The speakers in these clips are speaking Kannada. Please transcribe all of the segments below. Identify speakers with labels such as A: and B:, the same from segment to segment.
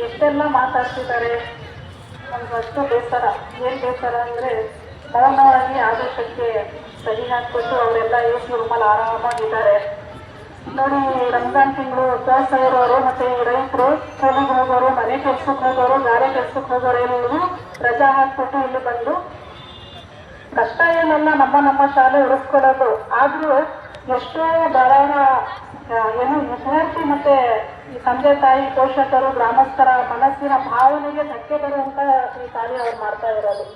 A: ಎಷ್ಟೆಲ್ಲ ಮಾತಾಡ್ತಿದ್ದಾರೆ. ನಮ್ಗೆ ಅಷ್ಟು ಬೇಸರ. ಏನು ಬೇಸರ ಅಂದರೆ ಮೌನವಾಗಿ ಆದೇಶಕ್ಕೆ ಸಹಿ ಹಾಕ್ಬಿಟ್ಟು ಅವರೆಲ್ಲ ಎಸಿ ರೂಮಲ್ಲಿ ಆರಾಮಾಗಿದ್ದಾರೆ. ನೋಡಿ, ರಂಜಾನ್ ತಿಂಗಳು ಉಪವಾಸ ಇರೋರು ಮತ್ತು ರೈತರು, ಕೂಲಿಗೆ ಹೋಗೋರು, ಮನೆ ಕೆಲ್ಸಕ್ಕೆ ಹೋಗೋರು, ಗಾರೆ ಕೆಲ್ಸಕ್ಕೆ ಹೋಗೋರು ಎಲ್ಲರೂ ರಜಾ ಹಾಕ್ಬಿಟ್ಟು ಇಲ್ಲಿ ಬಂದು ಕಷ್ಟ ಏನಲ್ಲ ನಮ್ಮ ಶಾಲೆ ಉಳಿಸ್ಕೊಳ್ಳೋದು. ಆದರೂ ಎಷ್ಟೋ ಬಡವರ ಏನು ವಿದ್ಯಾರ್ಥಿ ಮತ್ತೆ ಈ ತಂದೆ ತಾಯಿ, ಪೋಷಕರು, ಗ್ರಾಮಸ್ಥರ ಮನಸ್ಸಿನ ಭಾವನೆಗೆ ಧಕ್ಕೆ ಬರುವಂತ ಈ ಕಾರ್ಯ ಅವ್ರು ಮಾಡ್ತಾ ಇರೋದು.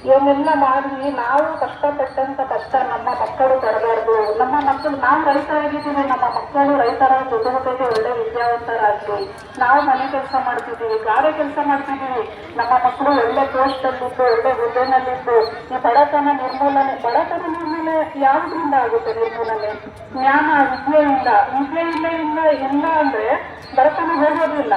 A: ಇವನ್ನೆಲ್ಲ ಮಾಡಿ ನಾವು ಕಷ್ಟಪಟ್ಟಂತ ಕಷ್ಟ ನಮ್ಮ ಮಕ್ಕಳು ಪಡಬಾರ್ದು. ನಮ್ಮ ಮಕ್ಕಳು, ನಾವು ರೈತರಾಗಿದ್ದೀವಿ, ನಮ್ಮ ಮಕ್ಕಳು ರೈತರ ಜೊತೆಗೆ ಒಳ್ಳೆ ವಿದ್ಯಾವಂತರಾಗಿ, ನಾವು ಮನೆ ಕೆಲಸ ಮಾಡ್ತಿದ್ದೀವಿ, ಗಾರೆ ಕೆಲಸ ಮಾಡ್ತಿದ್ದೀವಿ, ನಮ್ಮ ಮಕ್ಕಳು ಒಳ್ಳೆ ಪೋಸ್ಟಲ್ಲಿದ್ದು ಒಳ್ಳೆ ಹುದ್ದೆನಲ್ಲಿದ್ದು ಈ ಬಡತನ ನಿರ್ಮೂಲನೆ ಯಾವುದರಿಂದ ಆಗುತ್ತೆ? ನಿರ್ಮೂಲನೆ ಜ್ಞಾನ, ವಿದ್ಯೆಯಿಂದ. ವಿದ್ಯೆ ಇಲ್ಲ ಅಂದ್ರೆ ಬಡತನ ಹೋಗೋದಿಲ್ಲ.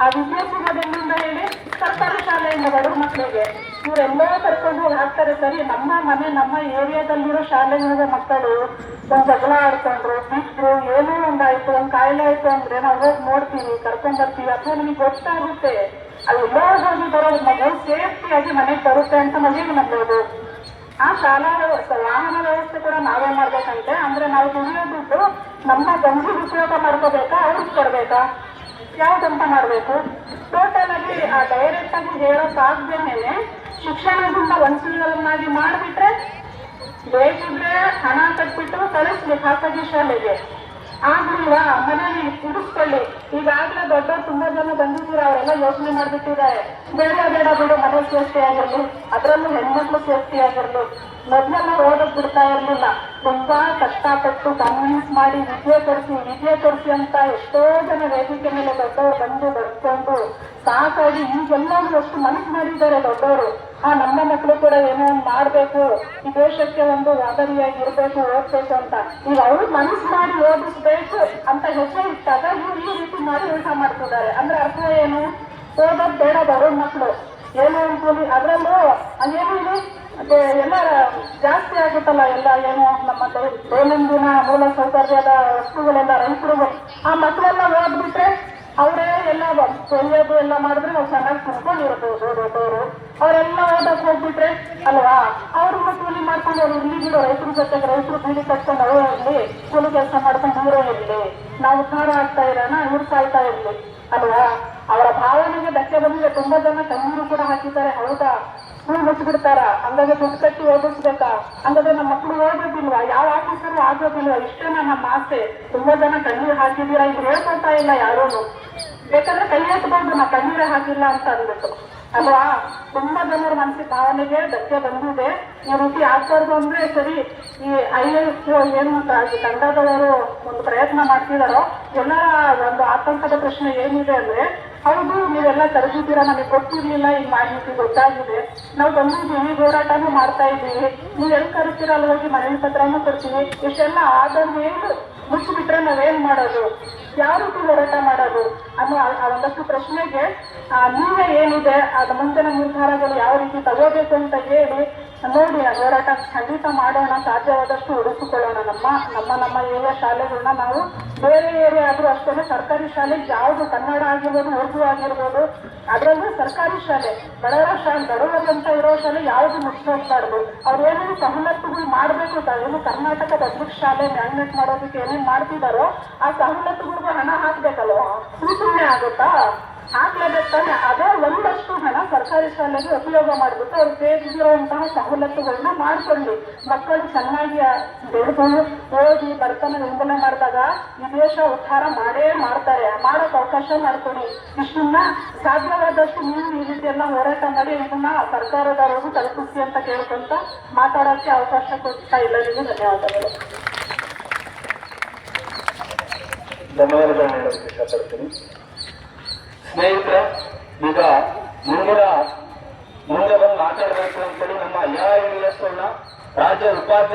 A: ಆ ವಿದ್ಯೆ ಸಿಗೋದೆಲ್ಲಿಂದ ಹೇಳಿ? ಸರ್ಕಾರಿ ಶಾಲೆಯಿಂದ ಬಡವ್ರ ಮಕ್ಕಳಿಗೆ ಇವರೆಲ್ಲೋ ಕರ್ಕೊಂಡು ಹೋಗಿ ಹಾಕ್ತಾರೆ. ಸರಿ, ನಮ್ಮ ಏರಿಯಾದಲ್ಲಿರೋ ಶಾಲೆಗಳಿರೋ ಮಕ್ಕಳು ಒಂದು ಜಗಳ ಆಡ್ಕೊಂಡ್ರು, ಬಿಟ್ಟರು, ಏನೋ ಒಂದಾಯ್ತು, ಒಂದು ಕಾಯಿಲೆ ಆಯ್ತು ಅಂದ್ರೆ ನಾವು ಹೋಗಿ ನೋಡ್ತೀವಿ, ಕರ್ಕೊಂಡ್ ಬರ್ತೀವಿ. ಅಥವಾ ನಮಗೆ ಗೊತ್ತಾಗುತ್ತೆ ಅವೆಲ್ಲೋ ಹೋಗಿ ಬರೋದು ಮಗು ಸೇಫ್ಟಿಯಾಗಿ ಮನೆಗೆ ಬರುತ್ತೆ ಅಂತ ಮಗುವಿಗೆ ನಂಬೋದು. ಆ ಶಾಲಾ ವ್ಯವಸ್ಥೆ, ವಾಹನ ವ್ಯವಸ್ಥೆ ಕೂಡ ನಾವೇ ಮಾಡ್ಬೇಕಂತೆ. ಅಂದ್ರೆ ನಾವು ದುಡಿಯೋದಿದ್ದು ನಮ್ಮ ಗಂಜಿಗೆ ಉಪಯೋಗ ಮಾಡ್ಕೋಬೇಕಾ, ಅವ್ರಿಗೆ ಕೊಡ್ಬೇಕಾ, ಯಾವ್ದಂತ ಮಾಡ್ಬೇಕು? ಟೋಟಲ್ ಆಗಿ ಆ ಡೈರೆಕ್ಟ್ ಆಗಿ ಹೇಳೋಕ್ಕಾಗ್ದೇನೆ ಶಿಕ್ಷಣದಿಂದ ವಂಚಿತರನ್ನಾಗಿ ಮಾಡಿಬಿಟ್ರೆ ಬೇಕಿದ್ರೆ ಹಣ ಕಟ್ಬಿಟ್ಟು ಕಳಿಸ್ಲಿ ಖಾಸಗಿ ಶಾಲೆಗೆ. ಆಗ್ಲಿಲ್ವಾ ಮನೇಲಿ ಉಡಿಸ್ಕೊಳ್ಳಿ. ಈಗಾಗಲೇ ದೊಡ್ಡವ್ರು ತುಂಬಾ ಜನ ಬಂದಿದ್ದೀರ, ಅವರೆಲ್ಲ ಯೋಚನೆ ಮಾಡ್ಬಿಟ್ಟಿದ್ದಾರೆ. ಬೇಡ ಬಿಡು, ಮನೆ ಸೇಫ್ಟಿ ಆಗಿರ್ಲಿ, ಅದರಲ್ಲೂ ಹೆಣ್ಮಕ್ಳು ಸೇಫ್ಟಿ ಆಗಿರ್ಲಿ. ಮೊದಲೆಲ್ಲ ಓದಕ್ ಬಿಡ್ತಾ ಇರ್ಲಿಲ್ಲ. ತುಂಬಾ ಕಷ್ಟಪಟ್ಟು ಕನ್ವಿನ್ಸ್ ಮಾಡಿ ವಿದ್ಯೆ ಕೊಡಿಸಿ ಅಂತ ಎಷ್ಟೋ ಜನ ವೇದಿಕೆ ಮೇಲೆ ದೊಡ್ಡವರು ಬಂದು ಬರ್ಕೊಂಡು ಸಾಕಾಗಿ ಈಗೆಲ್ಲರೂ ಅಷ್ಟು ಮನಸ್ಸು ಮಾಡಿದ್ದಾರೆ ದೊಡ್ಡವರು. ನಮ್ಮ ಮಕ್ಕಳು ಕೂಡ ಏನೋ ಒಂದು ಮಾಡ್ಬೇಕು, ಈ ದೇಶಕ್ಕೆ ಒಂದು ಮಾದರಿಯಾಗಿ ಇರ್ಬೇಕು, ಓದ್ಬೇಕು ಅಂತ. ಈಗ ಅವ್ರು ಮನಸ್ಸು ಮಾಡಿ ಓದಿಸ್ಬೇಕು ಅಂತ ಹೆಸರು ಇಟ್ಟಾಗ ಇವ್ರು ಈ ರೀತಿ ಮಾಡಿ ಊಟ ಮಾಡ್ತಿದ್ದಾರೆ. ಅಂದ್ರೆ ಅರ್ಥ ಏನು? ಓದೋದ್ ಬೇಡ ಬರೋ ಮಕ್ಕಳು ಏನೋ ಅನ್ಕೊಳ್ಳಿ. ಅದ್ರಲ್ಲೂ ಅದೇನು ಮತ್ತೆ ಎಲ್ಲ ಜಾಸ್ತಿ ಆಗುತ್ತಲ್ಲ, ಎಲ್ಲ ಏನು ನಮ್ಮ ದೈನಂದಿನ ಮೂಲ ಸೌಕರ್ಯದ ವಸ್ತುಗಳೆಲ್ಲ ರೈತರು. ಆ ಮಕ್ಕಳೆಲ್ಲ ಓದ್ಬಿಟ್ರೆ ಅವರೇ ಎಲ್ಲ ಕೊಯ್ಯೋದು ಎಲ್ಲ ಮಾಡಿದ್ರೆ ನಾವು ಚೆನ್ನಾಗಿ ಕುತ್ಕೊಂಡಿರ್ಬೋದು. ದೊಡ್ಡವರು ಅವರೆಲ್ಲ ಓದಕ್ ಹೋಗ್ಬಿಟ್ರೆ ಅಲ್ವಾ, ಅವ್ರನ್ನ ಕೂಲಿ ಮಾಡ್ಕೊಂಡು ಅವ್ರು ಇಲ್ಲಿ ಬಿಡೋ ರೈತರ ಜೊತೆಗೆ ರೈತರು ಕೂಲಿ ಕಟ್ಕೊಂಡು ಅವರೇ ಇರಲಿ, ಕೂಲಿ ಕೆಲಸ ಮಾಡ್ಕೊಂಡು ಇವರೇ ಇರಲಿ, ನಾವು ಉದ್ಧಾರ ಆಗ್ತಾ ಇರೋಣ, ಇವ್ರು ಸಾಯ್ತಾ ಇರ್ಲಿ ಅಲ್ವಾ. ಅವರ ಭಾವನೆಗೆ ಧಕ್ಕೆ ಬಂದಿದೆ. ತುಂಬಾ ಜನ ಕಣ್ಣೀರು ಕೂಡ ಹಾಕಿದ್ದಾರೆ. ಹೌದಾ, ಸ್ಕೂಲ್ ಮುಚ್ಚಿಬಿಡ್ತಾರ, ಹಂಗಾಗಿ ದುಡ್ಡು ಕಟ್ಟಿ ಓದಿಸ್ಬೇಕಾ? ಹಂಗಾದ್ರೆ ನಮ್ಮ ಮಕ್ಕಳು ಓದೋದಿಲ್ವಾ? ಯಾವ ಆಫೀಸರು ಆಗೋದಿಲ್ವಾ? ಇಷ್ಟೇನ ನಮ್ಮ ಆಸೆ. ತುಂಬಾ ಜನ ಕಣ್ಣೀರು ಹಾಕಿದ್ದೀರಾ, ಇದು ಹೇಳ್ಕೊಳ್ತಾ ಇಲ್ಲ ಯಾರೂ. ಬೇಕಾದ್ರೆ ಕೈ ಎತ್ತಬಹುದು, ನಾ ಕಣ್ಣೀರೇ ಹಾಕಿಲ್ಲ ಅಂತ ಅಂದ್ಬಿಟ್ಟು ಅಲ್ವಾ. ತುಂಬಾ ಜನರ ಮನಸ್ಸಿನ ಭಾವನೆಗೆ ಧಕ್ಕೆ ಬಂದಿದೆ. ಈ ರೀತಿ ಆಗ್ಬಾರ್ದು ಅಂದ್ರೆ ಸರಿ. ಈ IAS ಏನು ತಂಡದವರು ಒಂದು ಪ್ರಯತ್ನ ಮಾಡ್ತಿದಾರೋ, ಎಲ್ಲರ ಒಂದು ಆತಂಕದ ಪ್ರಶ್ನೆ ಏನಿದೆ ಅಂದ್ರೆ, ಹೌದು ನೀವೆಲ್ಲ ಕರೆದಿದ್ದೀರಾ, ನಮಗೆ ಗೊತ್ತಿರ್ಲಿಲ್ಲ, ಈ ಮಾಹಿತಿ ಗೊತ್ತಾಗಿದೆ, ನಾವು ಬಂದಿದ್ದೀವಿ, ಹೋರಾಟನೂ ಮಾಡ್ತಾ ಇದ್ದೀವಿ, ನೀವು ಎಲ್ಲಿ ಕರಿತೀರ ಅಲ್ಲಿ ಹೋಗಿ ಮನವಿ ಪತ್ರನೂ ಕೊಡ್ತೀವಿ. ಇಷ್ಟೆಲ್ಲ ಆದರೂ ಏನು ಮುಚ್ಚಿಬಿಟ್ರೆ ನಾವೇನ್ ಮಾಡೋದು? ಯಾವ ರೀತಿ ಹೋರಾಟ ಮಾಡೋದು ಅನ್ನೋ ಒಂದಷ್ಟು ಪ್ರಶ್ನೆಗೆ ನೀವೇ ಏನಿದೆ ಅದ ಮುಂದಿನ ನಿರ್ಧಾರಗಳು ಯಾವ ರೀತಿ ತಗೋಬೇಕು ಅಂತ ಹೇಳಿ ನೋಡಿ. ಹೋರಾಟ ಖಂಡಿತ ಮಾಡೋಣ, ಸಾಧ್ಯವಾದಷ್ಟು ಉಳಿಸಿಕೊಳ್ಳೋಣ. ನಮ್ಮ ಏರಿಯಾ ಶಾಲೆಗಳನ್ನ ನಾವು ಬೇರೆ ಏರಿಯಾ ಆದ್ರೂ ಅಷ್ಟೇ ಸರ್ಕಾರಿ ಶಾಲೆಗೆ ಯಾವುದು ಕನ್ನಡ ಆಗಿರ್ಬೋದು, ಉರ್ದು ಆಗಿರ್ಬೋದು, ಅದರಲ್ಲೂ ಸರ್ಕಾರಿ ಶಾಲೆ ಬಡವರಂತ ಇರೋ ಶಾಲೆ ಯಾವುದು ಮುಚ್ಚೋಗ್ಬಾರ್ದು. ಅವ್ರು ಏನೇನು ಸವಲತ್ತುಗಳು ಮಾಡಬೇಕು, ಏನು ಕರ್ನಾಟಕದ ಅಧ್ಯಕ್ಷ ಶಾಲೆ ಮ್ಯಾಗ್ನೆಟ್ ಮಾಡೋದಕ್ಕೆ ಏನೇನು ಮಾಡ್ತಿದಾರೋ ಆ ಸವಲತ್ತುಗಳಿಗೂ ಹಣ ಹಾಕ್ಬೇಕಲ್ವಾ? ಸುಮ್ಮನೆ ಆಗುತ್ತಾ? ಹಾಕ್ಲೇಬೇಕು ತಾನೆ. ಅದೇ ಒಂದಷ್ಟು ಹಣ ಸರ್ಕಾರಿ ಶಾಲೆಗೆ ಉಪಯೋಗ ಮಾಡಿಬಿಟ್ಟು ಅವ್ರು ಬೇಕಿರುವಂತಹ ಸವಲತ್ತುಗಳನ್ನ ಮಾಡ್ಕೊಂಡು ಮಕ್ಕಳು ಚೆನ್ನಾಗಿ ಬೆಳೆದು ಓದಿ ಬಡತನ ನಿರ್ಮೂಲನೆ ಮಾಡಿದಾಗ ಈ ದೇಶ ಉದ್ಧಾರ ಮಾಡೇ ಮಾಡ್ತಾರೆ. ಮಾಡೋಕೆ ಅವಕಾಶ ಮಾಡ್ಕೊಡಿ. ಇಷ್ಟನ್ನ ಸಾಧ್ಯವಾದಷ್ಟು ನೀವು ಈ ರೀತಿ ಎಲ್ಲ ಹೋರಾಟ ಮಾಡಿ ಇದನ್ನ ಸರ್ಕಾರದವರೆಗೂ ತಲುಪಿಸಿ ಅಂತ ಕೇಳ್ಕೊಂತ ಮಾತಾಡೋಕ್ಕೆ ಅವಕಾಶ ಕೊಡ್ತಾ ಎಲ್ಲರಿಗೂ ಧನ್ಯವಾದಗಳು.
B: ಧನ್ಯವಾದಗಳು ಹೇಳೋದಕ್ಕೆ ಇಷ್ಟಪಡ್ತೀನಿ. ಸ್ನೇಹಿತರೆ, ಈಗ ಮುಂದೆ ಬಂದು ಮಾತಾಡಬೇಕು ಅಂತೇಳಿ ನಮ್ಮ IAS ರಾಜ್ಯ ಉಪಾಧ್ಯಕ್ಷ